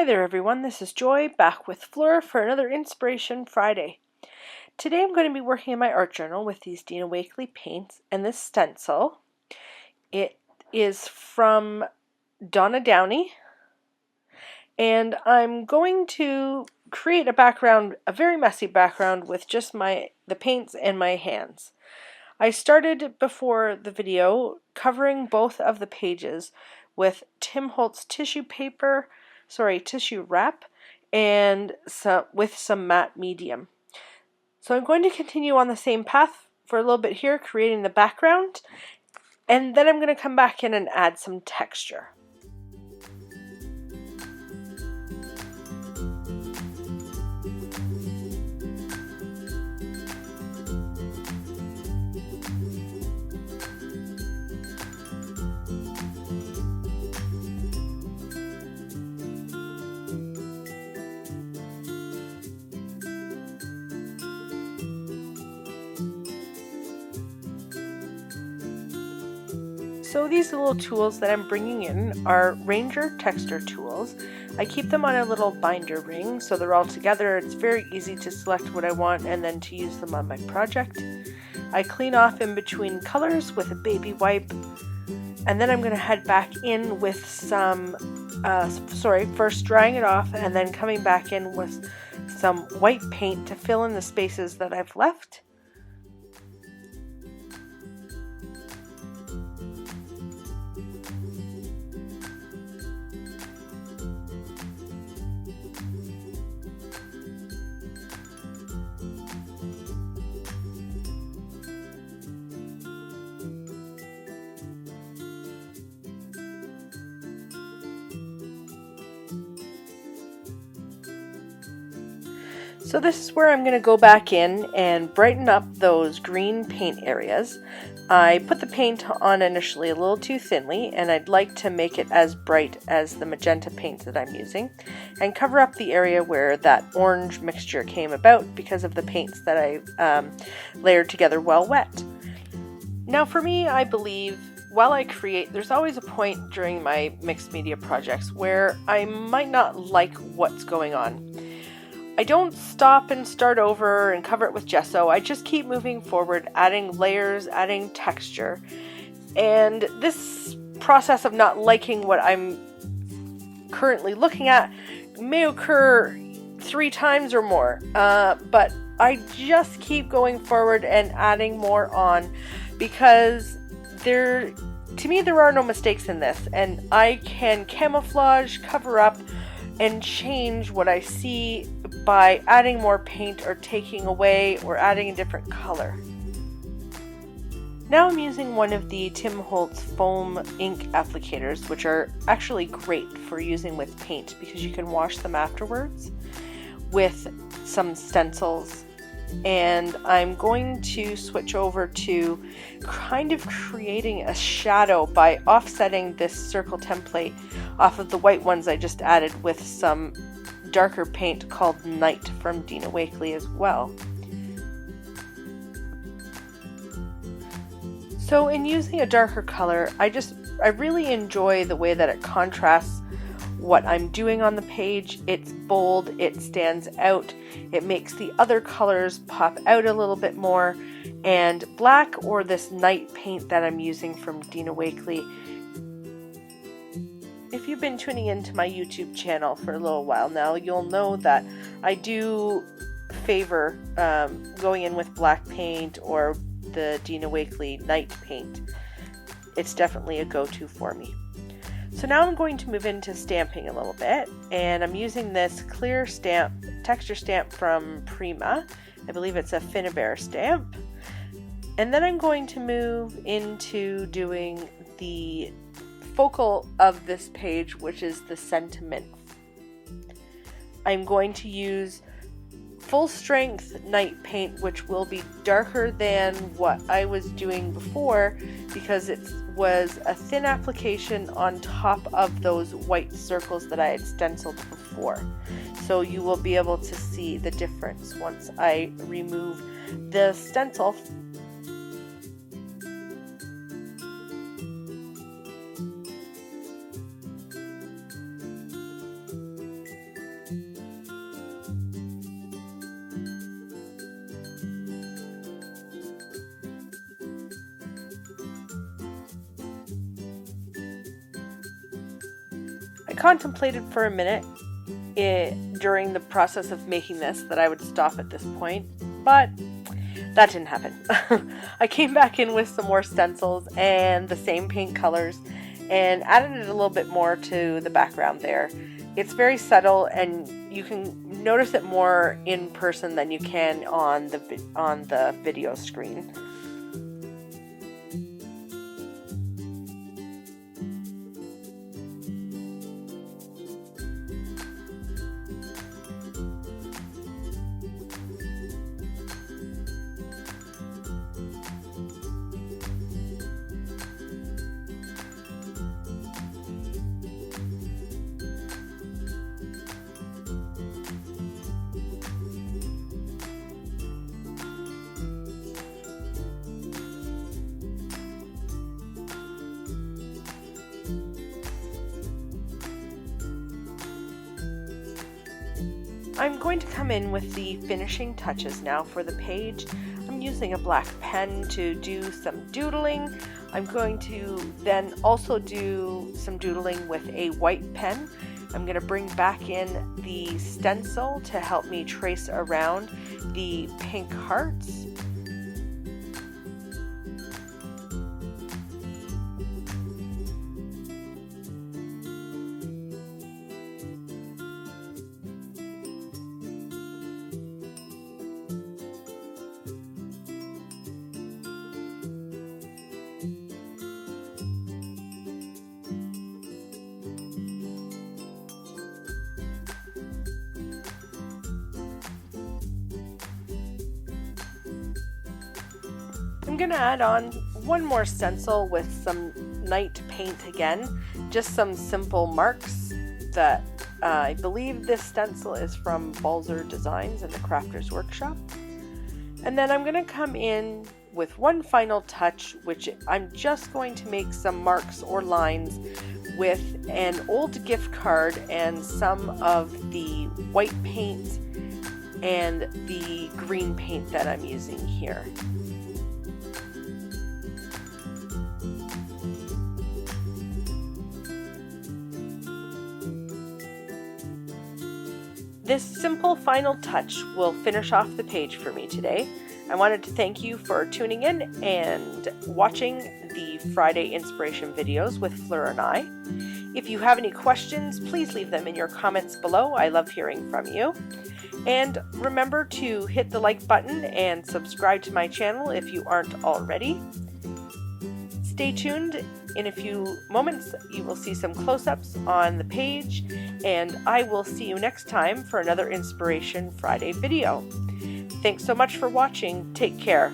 there everyone, this is Joy back with Fleur for another Inspiration Friday. Today I'm going to be working in my art journal with these Dina Wakley paints and this stencil. It is from Donna Downey, and I'm going to create a background, a very messy background with just the paints and my hands. I started before the video covering both of the pages with Tim Holtz tissue wrap and with some matte medium. So I'm going to continue on the same path for a little bit here, creating the background, and then I'm going to come back in and add some texture. So these little tools that I'm bringing in are Ranger texture tools. I keep them on a little binder ring so they're all together. It's very easy to select what I want and then to use them on my project. I clean off in between colors with a baby wipe, and then I'm going to head back in with first drying it off and then coming back in with some white paint to fill in the spaces that I've left. So this is where I'm going to go back in and brighten up those green paint areas. I put the paint on initially a little too thinly, and I'd like to make it as bright as the magenta paint that I'm using, and cover up the area where that orange mixture came about because of the paints that I layered together while wet. Now for me, I believe while I create, there's always a point during my mixed media projects where I might not like what's going on. I don't stop and start over and cover it with gesso. I just keep moving forward, adding layers, adding texture. And this process of not liking what I'm currently looking at may occur 3 times or more. But I just keep going forward and adding more on because to me there are no mistakes in this. And I can camouflage, cover up, and change what I see by adding more paint or taking away or adding a different color. Now I'm using one of the Tim Holtz foam ink applicators, which are actually great for using with paint because you can wash them afterwards, with some stencils. And I'm going to switch over to kind of creating a shadow by offsetting this circle template off of the white ones I just added with some darker paint called Night from Dina Wakley as well. So in using a darker color, I really enjoy the way that it contrasts what I'm doing on the page. It's bold, it stands out, it makes the other colors pop out a little bit more, and black or this night paint that I'm using from Dina Wakley. If you've been tuning into my YouTube channel for a little while now, you'll know that I do favor going in with black paint or the Dina Wakley night paint. It's definitely a go-to for me. So now I'm going to move into stamping a little bit, and I'm using this clear texture stamp from Prima. I believe it's a Finnabair stamp. And then I'm going to move into doing the focal of this page, which is the sentiment. I'm going to use full strength night paint, which will be darker than what I was doing before because it was a thin application on top of those white circles that I had stenciled before. So you will be able to see the difference once I remove the stencil. contemplated for a minute during the process of making this that I would stop at this point, but that didn't happen. I came back in with some more stencils and the same paint colors and added it a little bit more to the background there. It's very subtle and you can notice it more in person than you can on the video screen. I'm going to come in with the finishing touches now for the page. I'm using a black pen to do some doodling. I'm going to then also do some doodling with a white pen. I'm going to bring back in the stencil to help me trace around the pink hearts. I'm going to add on one more stencil with some night paint again, just some simple marks that I believe this stencil is from Balzer Designs in the Crafters Workshop. And then I'm going to come in with one final touch, which I'm just going to make some marks or lines with an old gift card and some of the white paint and the green paint that I'm using here. This simple final touch will finish off the page for me today. I wanted to thank you for tuning in and watching the Friday inspiration videos with Fleur and I. If you have any questions, please leave them in your comments below. I love hearing from you. And remember to hit the like button and subscribe to my channel if you aren't already. Stay tuned. In a few moments, you will see some close-ups on the page, and I will see you next time for another Inspiration Friday video. Thanks so much for watching. Take care.